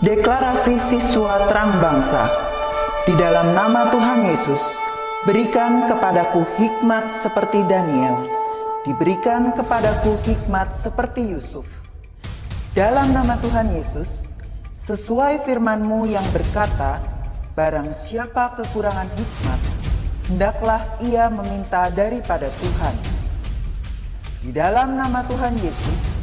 Deklarasi Siswa Terang Bangsa. Di dalam nama Tuhan Yesus, berikan kepadaku hikmat seperti Daniel, diberikan kepadaku hikmat seperti Yusuf. Dalam nama Tuhan Yesus, sesuai firman-Mu yang berkata, barang siapa kekurangan hikmat, hendaklah ia meminta daripada Tuhan. Di dalam nama Tuhan Yesus,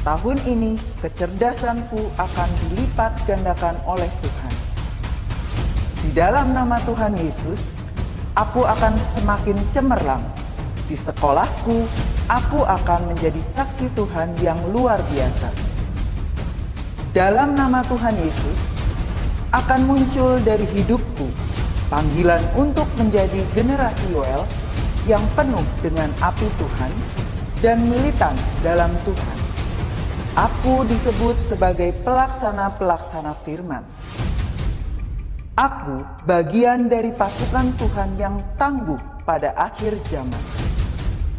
tahun ini kecerdasanku akan dilipat gandakan oleh Tuhan. Di dalam nama Tuhan Yesus, aku akan semakin cemerlang. Di sekolahku, aku akan menjadi saksi Tuhan yang luar biasa. Dalam nama Tuhan Yesus, akan muncul dari hidupku panggilan untuk menjadi generasi Yoel yang penuh dengan api Tuhan dan militan dalam Tuhan. Aku disebut sebagai pelaksana-pelaksana firman. Aku bagian dari pasukan Tuhan yang tangguh pada akhir zaman.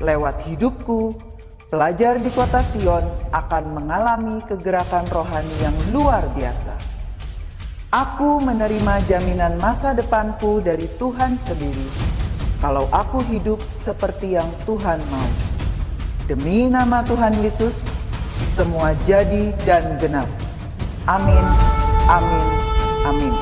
Lewat hidupku, pelajar di kota Sion akan mengalami kegerakan rohani yang luar biasa. Aku menerima jaminan masa depanku dari Tuhan sendiri, kalau aku hidup seperti yang Tuhan mau. Demi nama Tuhan Yesus, semua jadi dan genap. Amin, amin, amin.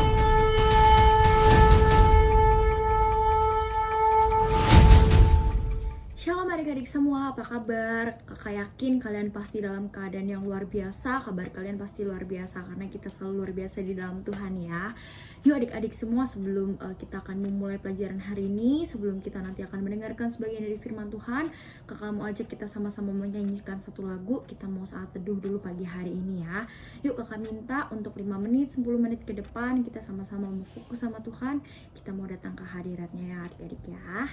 Shalom adik-adik semua, apa kabar? Kakak yakin kalian pasti dalam keadaan yang luar biasa. Kabar kalian pasti luar biasa karena kita selalu luar biasa di dalam Tuhan ya. Yuk adik-adik semua, sebelum kita akan memulai pelajaran hari ini, sebelum kita nanti akan mendengarkan sebagian dari firman Tuhan, kakak mau ajak kita sama-sama menyanyikan satu lagu. Kita mau saat teduh dulu pagi hari ini ya. Yuk kakak minta untuk 5 menit, 10 menit ke depan kita sama-sama mau fokus sama Tuhan. Kita mau datang ke hadiratnya ya adik-adik ya.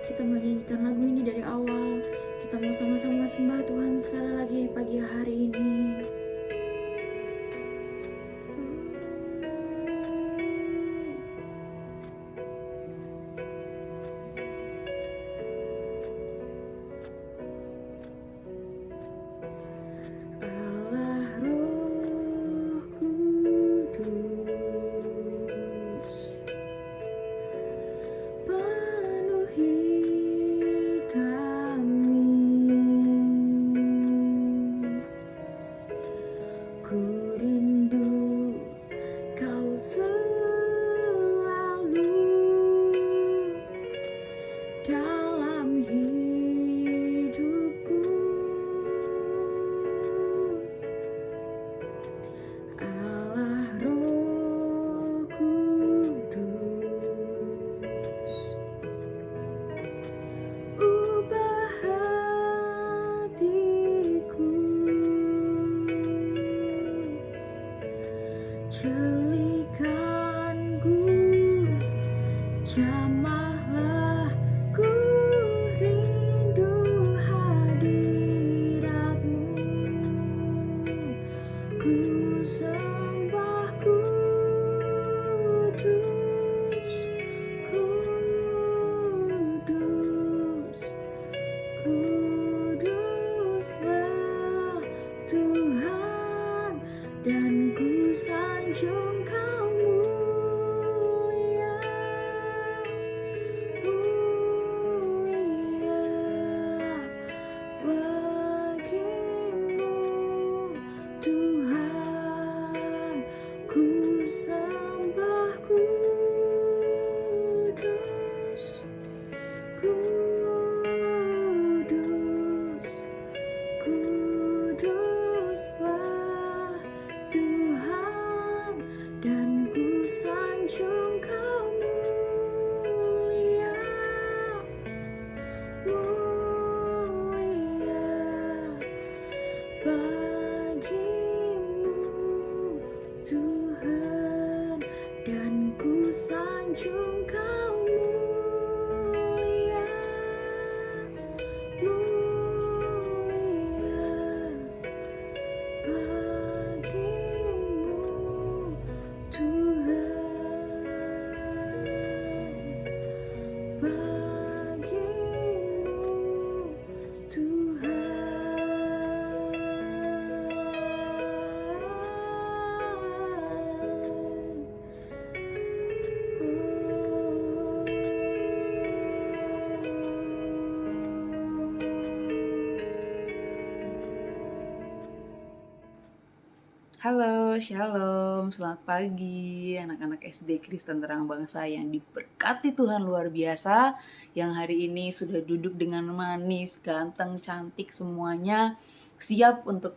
Kita menyanyikan lagu ini dari awal. Kita mau sama-sama sembah Tuhan sekali lagi di pagi hari ini. Jelikanku, jamahlah ku rindu hadiratmu. Ku sembah kudus, kudus, kuduslah Tuhan, dan ku sanjung Kau mulia, mulia bagimu Tuhan. Ku sembah kudus, kudus, kuduslah Tuhan, dan ku sanjung Kau mulia, mulia bagimu Tuhan, dan ku sanjung Kau mulia, mulia bagimu Tuhan, bagimu Tuhan. Halo, shalom, selamat pagi anak-anak SD Kristen Terang Bangsa yang diberkati Tuhan luar biasa, yang hari ini sudah duduk dengan manis, ganteng, cantik semuanya, siap untuk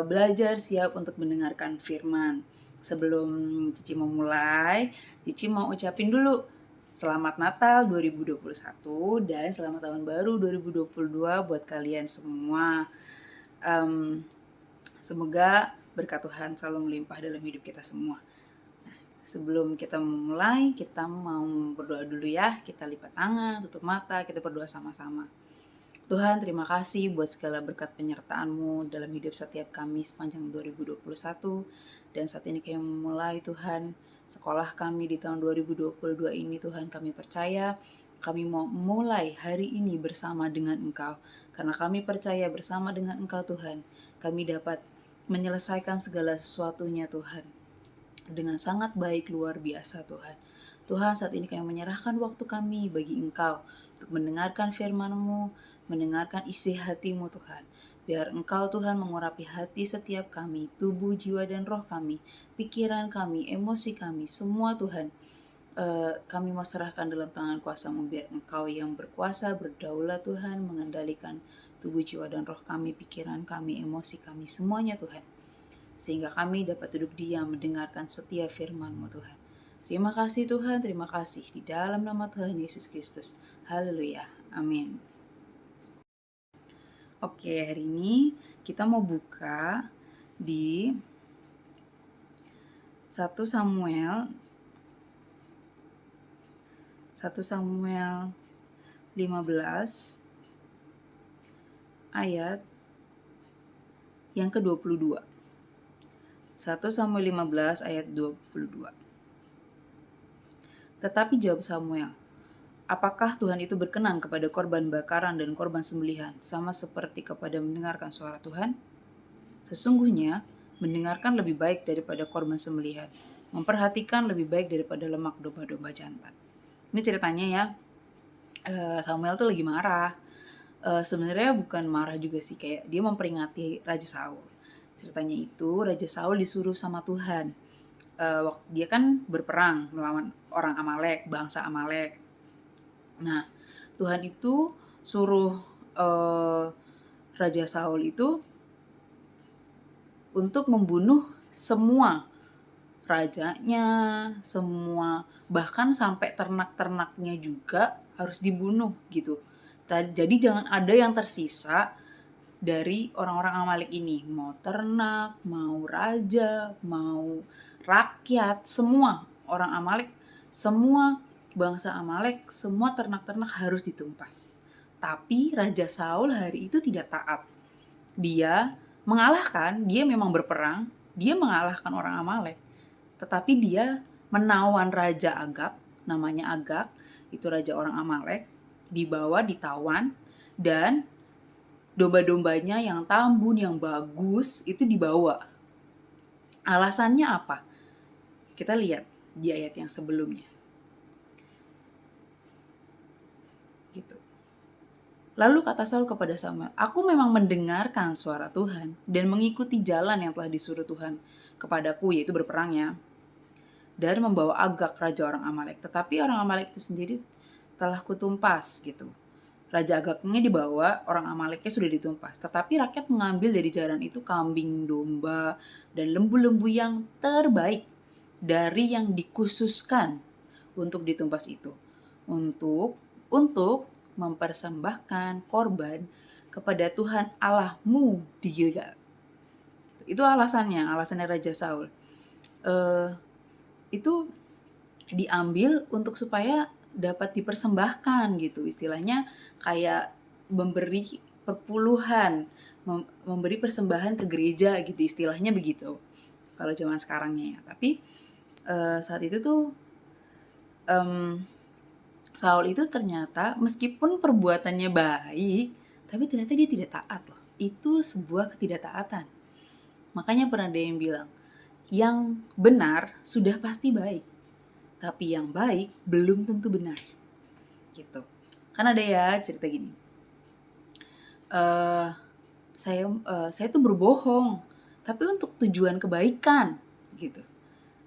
belajar, siap untuk mendengarkan firman. Sebelum Cici memulai, Cici mau ucapin dulu Selamat Natal 2021 dan Selamat Tahun Baru 2022 buat kalian semua. Semoga berkat Tuhan selalu melimpah dalam hidup kita semua. Nah, sebelum kita memulai, kita mau berdoa dulu ya. Kita lipat tangan, tutup mata, kita berdoa sama-sama. Tuhan, terima kasih buat segala berkat penyertaan-Mu dalam hidup setiap kami sepanjang 2021. Dan saat ini kami memulai Tuhan, sekolah kami di tahun 2022 ini Tuhan, kami percaya kami mau mulai hari ini bersama dengan Engkau. Karena kami percaya bersama dengan Engkau Tuhan, kami dapat menyelesaikan segala sesuatunya Tuhan dengan sangat baik, luar biasa Tuhan. Tuhan, saat ini kami menyerahkan waktu kami bagi Engkau untuk mendengarkan firman-Mu, mendengarkan isi hati-Mu Tuhan. Biar Engkau Tuhan mengurapi hati setiap kami, tubuh, jiwa, dan roh kami, pikiran kami, emosi kami, semua Tuhan. Kami mau serahkan dalam tangan kuasa-Mu, biar Engkau yang berkuasa, berdaulat Tuhan, mengendalikan tubuh, jiwa, dan roh kami, pikiran kami, emosi kami, semuanya Tuhan. Sehingga kami dapat duduk diam mendengarkan setiap firman-Mu Tuhan. Terima kasih Tuhan, terima kasih. Di dalam nama Tuhan Yesus Kristus. Haleluya. Amin. Oke, hari ini kita mau buka di 1 Samuel 15 ayat yang ke-22. 1 Samuel 15 ayat 22. Tetapi jawab Samuel, apakah Tuhan itu berkenan kepada korban bakaran dan korban sembelihan, sama seperti kepada mendengarkan suara Tuhan? Sesungguhnya, mendengarkan lebih baik daripada korban sembelihan, memperhatikan lebih baik daripada lemak domba-domba jantan. Ini ceritanya ya, Samuel tuh lagi marah. Sebenarnya bukan marah juga sih, kayak dia memperingati Raja Saul. Ceritanya itu Raja Saul disuruh sama Tuhan. Waktu dia kan berperang melawan orang Amalek, bangsa Amalek. Nah, Tuhan itu suruh Raja Saul itu untuk membunuh semua rajanya, semua, bahkan sampai ternak-ternaknya juga harus dibunuh gitu. Jadi jangan ada yang tersisa dari orang-orang Amalek ini, mau ternak, mau raja, mau rakyat, semua orang Amalek, semua bangsa Amalek, semua ternak-ternak harus ditumpas. Tapi Raja Saul hari itu tidak taat. Dia mengalahkan, dia memang berperang, dia mengalahkan orang Amalek. Tetapi dia menawan Raja Agag, namanya Agag, itu raja orang Amalek, dibawa, ditawan, dan domba-dombanya yang tambun, yang bagus, itu dibawa. Alasannya apa? Kita lihat di ayat yang sebelumnya. Gitu. Lalu kata Saul kepada Samuel, "Aku memang mendengarkan suara Tuhan dan mengikuti jalan yang telah disuruh Tuhan kepadaku," yaitu berperang ya, "dan membawa Agag raja orang Amalek. Tetapi orang Amalek itu sendiri telah kutumpas," gitu. Raja Agagnya dibawa, orang Amaleknya sudah ditumpas. Tetapi rakyat mengambil dari jaran itu kambing, domba, dan lembu-lembu yang terbaik dari yang dikhususkan untuk ditumpas itu. Untuk mempersembahkan korban kepada Tuhan Allahmu di Gilgal. Itu alasannya Raja Saul. Itu diambil untuk supaya dapat dipersembahkan gitu, istilahnya kayak memberi perpuluhan, memberi persembahan ke gereja gitu, istilahnya begitu kalau zaman sekarangnya ya. Tapi saat itu tuh Saul itu ternyata meskipun perbuatannya baik, tapi ternyata dia tidak taat loh. Itu sebuah ketidaktaatan. Makanya pernah ada yang bilang, yang benar sudah pasti baik, tapi yang baik belum tentu benar. Gitu. Kan ada ya cerita gini. Saya tuh berbohong, tapi untuk tujuan kebaikan gitu.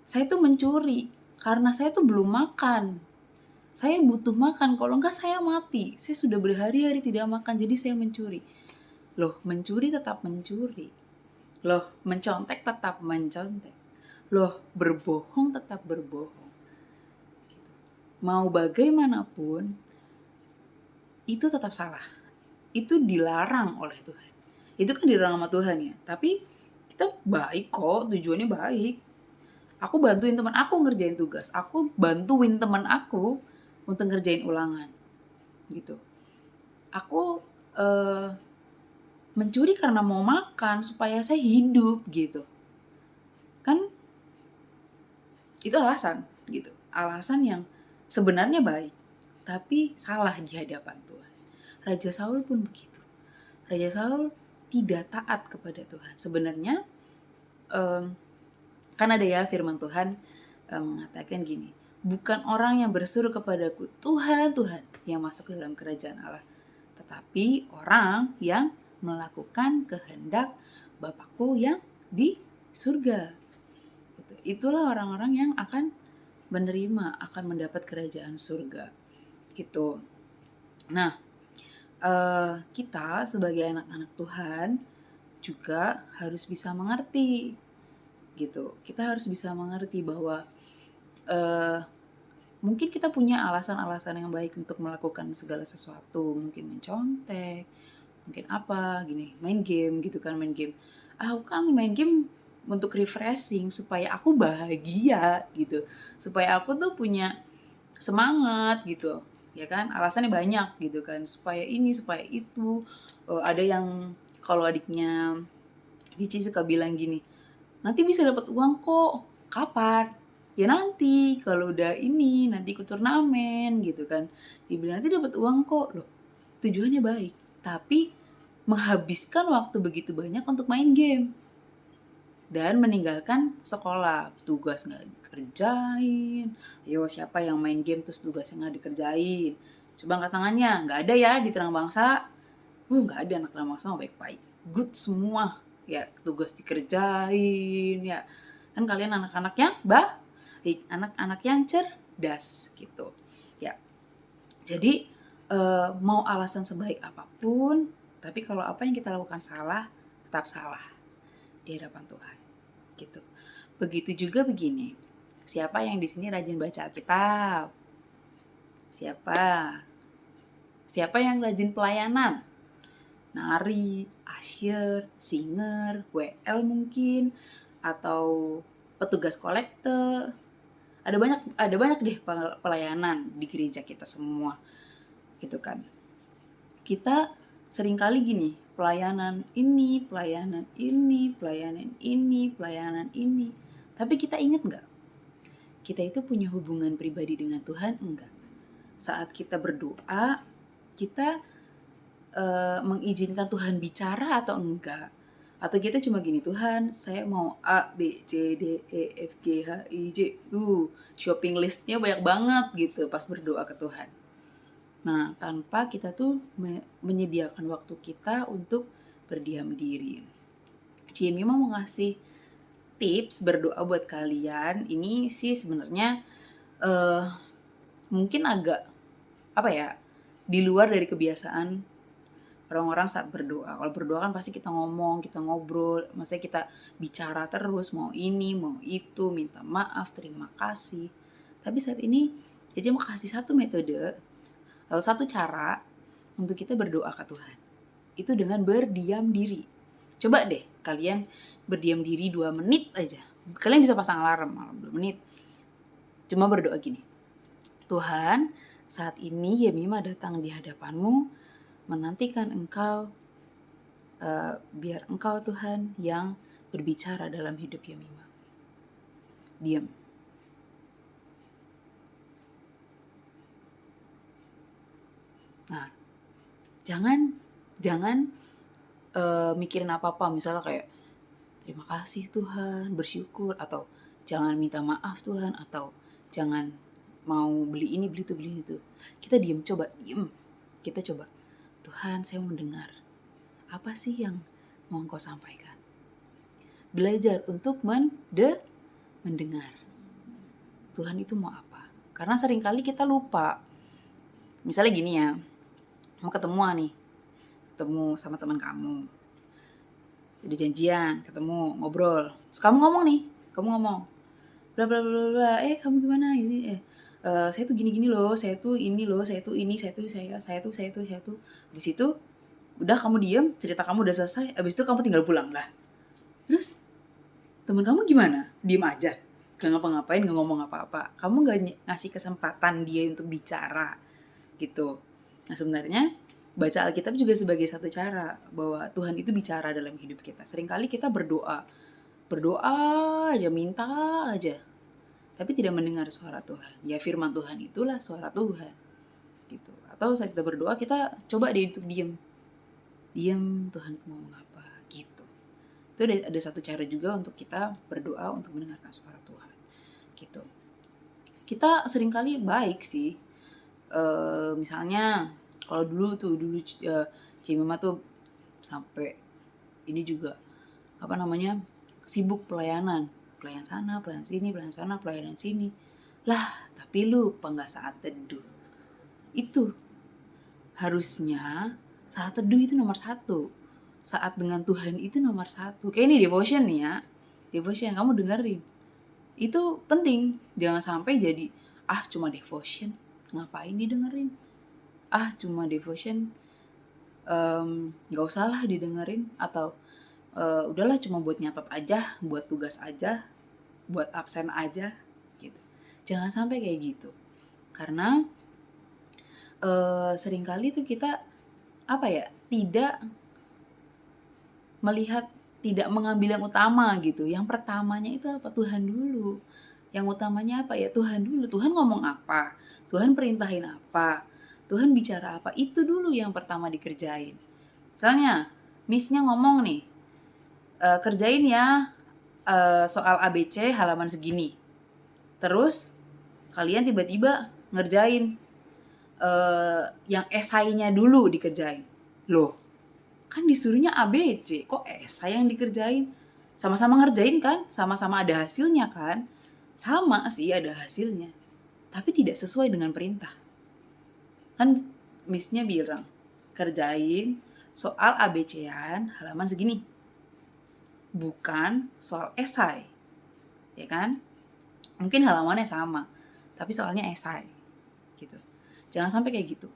Saya tuh mencuri karena saya tuh belum makan. Saya butuh makan, kalau enggak saya mati. Saya sudah berhari-hari tidak makan, jadi saya mencuri. Loh, mencuri tetap mencuri. Loh, mencontek tetap mencontek. Loh, berbohong tetap berbohong. Gitu. Mau bagaimanapun, itu tetap salah. Itu dilarang oleh Tuhan. Itu kan dilarang sama Tuhan ya. Tapi kita baik kok, tujuannya baik. Aku bantuin teman aku ngerjain tugas. Aku bantuin teman aku untuk ngerjain ulangan. Gitu. Aku mencuri karena mau makan supaya saya hidup gitu. Kan itu alasan gitu. Alasan yang sebenarnya baik, tapi salah di hadapan Tuhan. Raja Saul pun begitu. Raja Saul tidak taat kepada Tuhan. Sebenarnya kan ada ya firman Tuhan mengatakan gini, bukan orang yang berseru kepadaku, Tuhan, Tuhan, yang masuk dalam kerajaan Allah, tetapi orang yang melakukan kehendak Bapakku yang di surga. Itulah orang-orang yang akan menerima, akan mendapat kerajaan surga. Gitu. Nah, kita sebagai anak-anak Tuhan juga harus bisa mengerti gitu. Kita harus bisa mengerti bahwa mungkin kita punya alasan-alasan yang baik untuk melakukan segala sesuatu, mungkin mencontek, mungkin apa gini, main game gitu kan, main game. Aku kan main game untuk refreshing supaya aku bahagia gitu, supaya aku tuh punya semangat gitu. Ya kan, alasannya banyak gitu kan, supaya ini, supaya itu. Ada yang kalau adiknya Cici suka bilang gini, nanti bisa dapat uang kok. Kapan? Ya nanti kalau udah ini, nanti ikut turnamen gitu kan. Dibilang nanti dapat uang kok. Loh, tujuannya baik, tapi menghabiskan waktu begitu banyak untuk main game dan meninggalkan sekolah, tugas nggak dikerjain. Ayo, siapa yang main game terus tugasnya nggak dikerjain? Coba angkat tangannya. Nggak ada ya di Terang Bangsa. Nggak ada anak Terang Bangsa baik-baik, good semua ya, tugas dikerjain ya kan. Kalian anak-anak yang baik, anak-anak yang cerdas gitu ya. Jadi mau alasan sebaik apapun, tapi kalau apa yang kita lakukan salah, tetap salah di hadapan Tuhan gitu. Begitu juga begini, siapa yang di sini rajin baca Alkitab? Siapa yang rajin pelayanan? Nari, asyir, singer, WL mungkin, atau petugas kolekte, ada banyak deh pelayanan di gereja kita semua gitu kan. Kita seringkali gini, pelayanan ini, pelayanan ini, pelayanan ini, pelayanan ini. Tapi kita ingat nggak? Kita itu punya hubungan pribadi dengan Tuhan enggak? Saat kita berdoa, kita mengizinkan Tuhan bicara atau enggak? Atau kita cuma gini, Tuhan saya mau A, B, C, D, E, F, G, H, I, J. Shopping listnya banyak banget gitu pas berdoa ke Tuhan. Nah, tanpa kita tuh menyediakan waktu kita untuk berdiam diri. Cimi mau ngasih tips berdoa buat kalian. Ini sih sebenarnya mungkin agak di luar dari kebiasaan orang-orang saat berdoa. Kalau berdoa kan pasti kita ngomong, kita ngobrol, maksudnya kita bicara terus, mau ini, mau itu, minta maaf, terima kasih. Tapi saat ini Jeje mau kasih satu metode atau satu cara untuk kita berdoa ke Tuhan. Itu dengan berdiam diri. Coba deh kalian berdiam diri 2 menit aja. Kalian bisa pasang alarm 2 menit. Cuma berdoa gini. Tuhan, saat ini Yemima datang di hadapanmu, menantikan Engkau, biar Engkau Tuhan yang berbicara dalam hidup Yemima. Diam. Nah, jangan mikirin apa-apa, misalnya kayak terima kasih Tuhan, bersyukur, atau jangan minta maaf Tuhan, atau jangan mau beli ini, beli itu. Kita diem. Kita coba. Tuhan, saya mau dengar. Apa sih yang mau Engkau sampaikan? Belajar untuk mendengar. Tuhan itu mau apa? Karena seringkali kita lupa. Misalnya gini ya, mau ketemu sama teman kamu. Udah janjian, ketemu, ngobrol. Terus kamu ngomong. Bla bla bla bla, kamu gimana ini? Saya tuh gini-gini loh, saya tuh ini loh, saya tuh ini, saya tuh. Habis itu udah kamu diem, cerita kamu udah selesai, habis itu kamu tinggal pulang lah. Terus teman kamu gimana? Diem aja, gak ngapa-ngapain, gak ngomong apa-apa. Kamu gak ngasih kesempatan dia untuk bicara gitu. Nah sebenarnya baca Alkitab juga sebagai satu cara bahwa Tuhan itu bicara dalam hidup kita. Seringkali kita berdoa aja, minta aja, tapi tidak mendengar suara Tuhan. Ya firman Tuhan itulah suara Tuhan gitu. Atau saat kita berdoa, kita coba deh untuk diam, Tuhan itu mau mengapa gitu. Itu ada satu cara juga untuk kita berdoa untuk mendengarkan suara Tuhan gitu. Kita seringkali baik sih, misalnya kalau dulu Cimima tuh sampai ini juga sibuk pelayanan sana, pelayanan sini. Lah, tapi lupa nggak saat teduh. Itu harusnya saat teduh itu nomor 1. Saat dengan Tuhan itu nomor 1. Kayak ini devotion nih ya. Devotion, kamu dengerin. Itu penting. Jangan sampai jadi, cuma devotion. Ngapain didengerin? Cuma devotion. Gak usah lah didengerin. Atau udahlah cuma buat nyatet aja, buat tugas aja, buat absen aja gitu. Jangan sampai kayak gitu. Karena seringkali tuh kita tidak melihat, tidak mengambil yang utama gitu. Yang pertamanya itu apa? Tuhan dulu. Yang utamanya apa? Ya Tuhan dulu. Tuhan ngomong apa? Tuhan perintahin apa? Tuhan bicara apa? Itu dulu yang pertama dikerjain. Misalnya, Miss-nya ngomong nih, kerjain ya soal ABC halaman segini. Terus kalian tiba-tiba ngerjain yang esainya dulu dikerjain. Loh, kan disuruhnya ABC, kok esai yang dikerjain? Sama-sama ngerjain kan? Sama-sama ada hasilnya kan? Sama sih ada hasilnya, tapi tidak sesuai dengan perintah. Kan Miss-nya bilang, kerjain soal ABC-an halaman segini. Bukan soal esai, ya kan? Mungkin halamannya sama, tapi soalnya esai, gitu. Jangan sampai kayak gitu.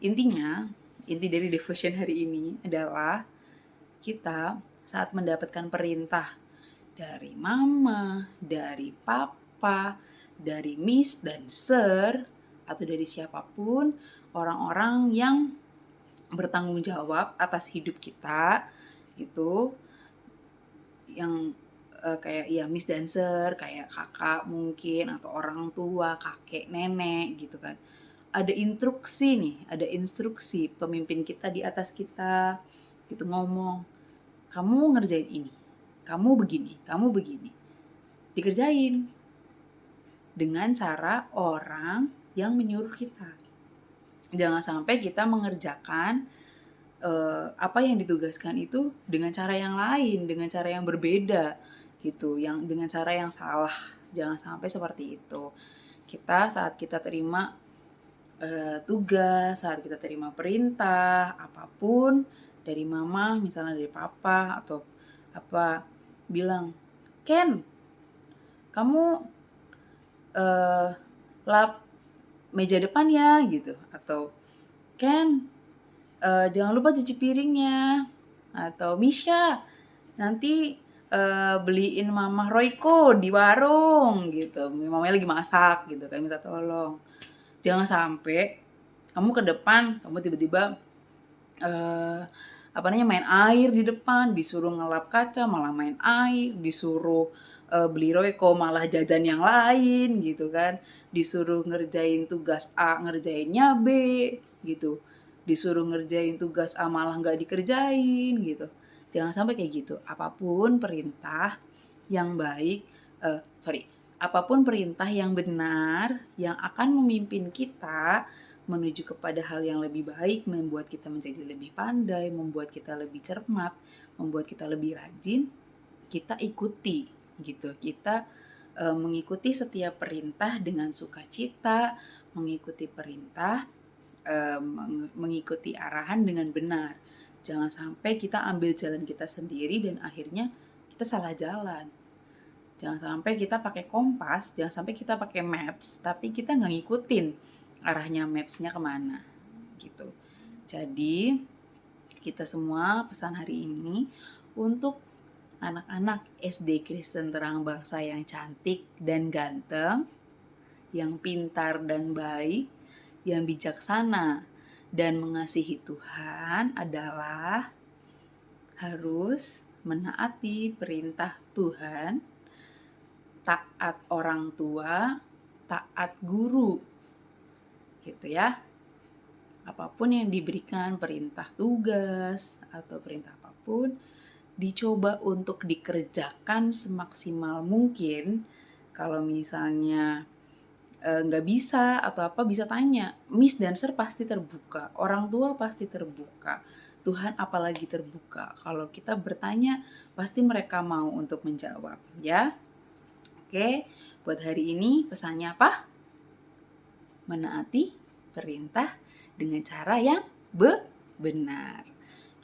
Inti dari devotion hari ini adalah kita saat mendapatkan perintah dari mama, dari papa, dari miss dan sir, atau dari siapapun orang-orang yang bertanggung jawab atas hidup kita gitu, yang kayak ya miss dan sir, kayak kakak mungkin, atau orang tua, kakek, nenek gitu kan. Ada instruksi nih, ada instruksi pemimpin kita di atas kita gitu ngomong, kamu ngerjain ini, kamu begini, dikerjain dengan cara orang yang menyuruh kita. Jangan sampai kita mengerjakan apa yang ditugaskan itu dengan cara yang lain, dengan cara yang berbeda gitu, yang dengan cara yang salah. Jangan sampai seperti itu. Kita saat kita terima tugas, saat kita terima perintah apapun dari mama, misalnya dari papa atau apa, bilang, Ken, kamu lap meja depan ya gitu, atau Ken, jangan lupa cuci piringnya, atau Misha, nanti beliin mama Royco di warung gitu, mamanya lagi masak gitu kan, minta tolong. Jangan sampai kamu ke depan, kamu tiba-tiba main air di depan, disuruh ngelap kaca malah main air, disuruh beli Royco malah jajan yang lain gitu kan, disuruh ngerjain tugas A ngerjainnya B gitu, disuruh ngerjain tugas A malah nggak dikerjain gitu. Jangan sampai kayak gitu. Apapun perintah yang baik, apapun perintah yang benar yang akan memimpin kita menuju kepada hal yang lebih baik, membuat kita menjadi lebih pandai, membuat kita lebih cermat, membuat kita lebih rajin, kita ikuti gitu. Kita mengikuti setiap perintah dengan sukacita, mengikuti perintah, mengikuti arahan dengan benar. Jangan sampai kita ambil jalan kita sendiri dan akhirnya kita salah jalan. Jangan sampai kita pakai kompas, jangan sampai kita pakai maps, tapi kita nggak ngikutin arahnya mapsnya kemana gitu. Jadi kita semua pesan hari ini untuk anak-anak SD Kristen Terang Bangsa yang cantik dan ganteng, yang pintar dan baik, yang bijaksana dan mengasihi Tuhan adalah harus menaati perintah Tuhan, taat orang tua, taat guru gitu ya. Apapun yang diberikan, perintah tugas atau perintah apapun, dicoba untuk dikerjakan semaksimal mungkin. Kalau misalnya nggak bisa atau apa, bisa tanya. Miss dan Sir pasti terbuka, orang tua pasti terbuka, Tuhan apalagi terbuka. Kalau kita bertanya, pasti mereka mau untuk menjawab ya. Oke, buat hari ini pesannya apa? Menaati perintah dengan cara yang benar.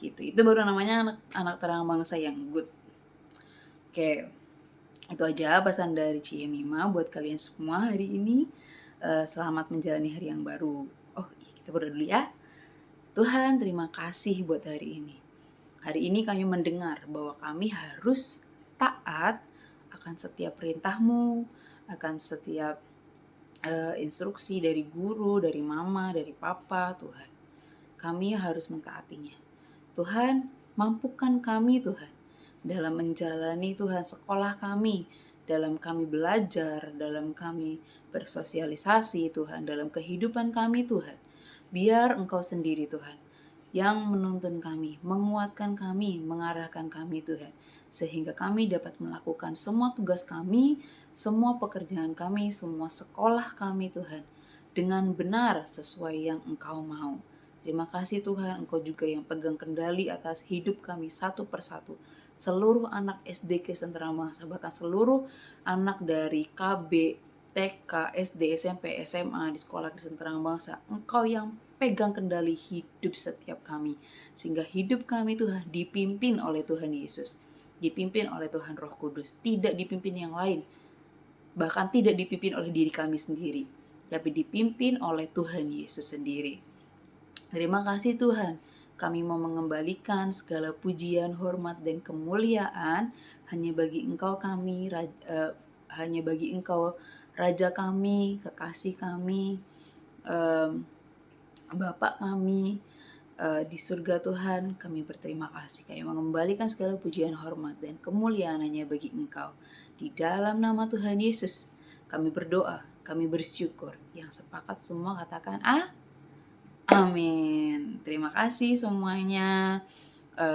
Gitu. Itu baru namanya anak terang bangsa yang good. Oke, itu aja pesan dari Ciemima buat kalian semua hari ini. Selamat menjalani hari yang baru. Oh iya, kita berdoa dulu ya. Tuhan, terima kasih buat hari ini. Hari ini kami mendengar bahwa kami harus taat akan setiap perintah-Mu, akan setiap instruksi dari guru, dari mama, dari papa, Tuhan. Kami harus mentaatinya. Tuhan, mampukan kami Tuhan dalam menjalani Tuhan sekolah kami, dalam kami belajar, dalam kami bersosialisasi Tuhan, dalam kehidupan kami Tuhan. Biar Engkau sendiri Tuhan yang menuntun kami, menguatkan kami, mengarahkan kami Tuhan. Sehingga kami dapat melakukan semua tugas kami, semua pekerjaan kami, semua sekolah kami Tuhan, dengan benar sesuai yang Engkau mau. Terima kasih Tuhan, Engkau juga yang pegang kendali atas hidup kami satu persatu. Seluruh anak SD Kristen Terang Bangsa, bahkan seluruh anak dari KB, TK, SD, SMP, SMA di Sekolah Kristen Terang Bangsa, Engkau yang pegang kendali hidup setiap kami. Sehingga hidup kami Tuhan dipimpin oleh Tuhan Yesus, dipimpin oleh Tuhan Roh Kudus, tidak dipimpin yang lain. Bahkan tidak dipimpin oleh diri kami sendiri, tapi dipimpin oleh Tuhan Yesus sendiri. Terima kasih Tuhan, Kami mau mengembalikan segala pujian, hormat, dan kemuliaan hanya bagi Engkau hanya bagi Engkau Raja kami, kekasih kami, Bapak kami di surga Tuhan. Kami berterima kasih. Kami mengembalikan segala pujian, hormat, dan kemuliaan hanya bagi Engkau. Di dalam nama Tuhan Yesus kami berdoa, kami bersyukur. Yang sepakat semua katakan amin. Terima kasih semuanya.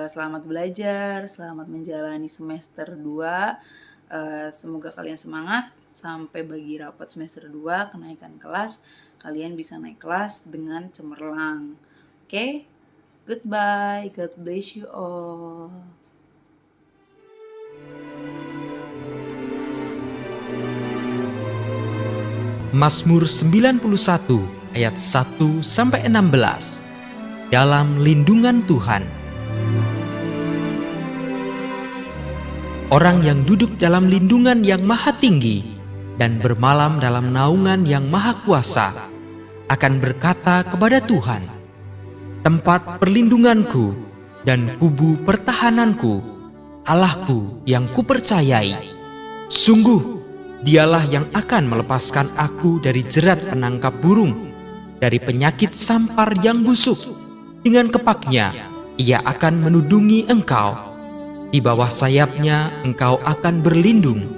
Selamat belajar, selamat menjalani semester 2. Semoga kalian semangat sampai bagi rapat semester 2 kenaikan kelas. Kalian bisa naik kelas dengan cemerlang. Oke? Goodbye. God bless you all. Mazmur 91 ayat 1 sampai 16. Dalam lindungan Tuhan. Orang yang duduk dalam lindungan yang maha tinggi dan bermalam dalam naungan yang maha kuasa akan berkata kepada Tuhan, tempat perlindunganku dan kubu pertahananku, Allahku yang kupercayai. Sungguh, Dialah yang akan melepaskan aku dari jerat penangkap burung, dari penyakit sampar yang busuk. Dengan kepaknya, Ia akan menudungi engkau. Di bawah sayapnya engkau akan berlindung.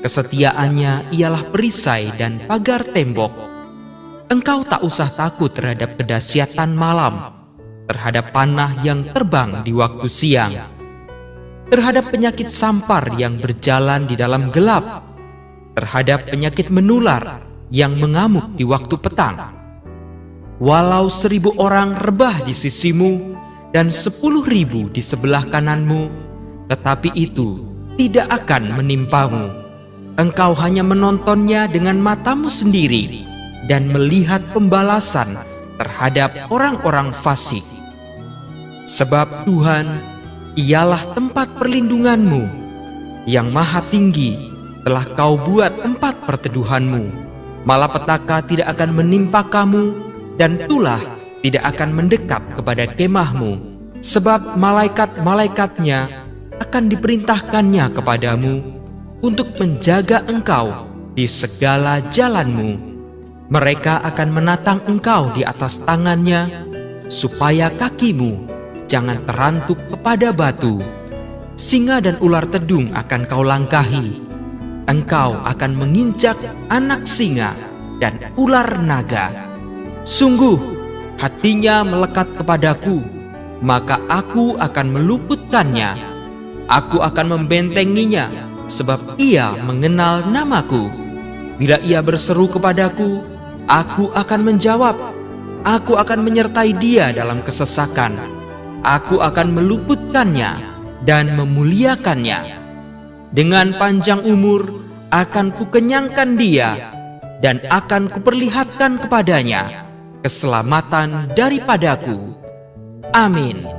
Kesetiaannya ialah perisai dan pagar tembok. Engkau tak usah takut terhadap kedahsyatan malam, terhadap panah yang terbang di waktu siang, terhadap penyakit sampar yang berjalan di dalam gelap, terhadap penyakit menular yang mengamuk di waktu petang. Walau 1000 orang rebah di sisimu dan 10.000 di sebelah kananmu, tetapi itu tidak akan menimpamu. Engkau hanya menontonnya dengan matamu sendiri dan melihat pembalasan terhadap orang-orang fasik. Sebab Tuhan ialah tempat perlindunganmu, yang maha tinggi telah kau buat tempat perteduhanmu. Malapetaka tidak akan menimpa kamu, dan tulah tidak akan mendekat kepada kemahmu. Sebab malaikat-malaikatnya akan diperintahkannya kepadamu untuk menjaga engkau di segala jalanmu. Mereka akan menatang engkau di atas tangannya, supaya kakimu jangan terantuk kepada batu. Singa dan ular tedung akan kau langkahi. Engkau akan menginjak anak singa dan ular naga. Sungguh, hatinya melekat kepadaku, maka aku akan meluputkannya. Aku akan membentenginya, sebab ia mengenal namaku. Bila ia berseru kepadaku, aku akan menjawab. Aku akan menyertai dia dalam kesesakan. Aku akan meluputkannya dan memuliakannya. Dengan panjang umur akan kukenyangkan dia, dan akan kuperlihatkan kepadanya keselamatan daripadaku. Amin.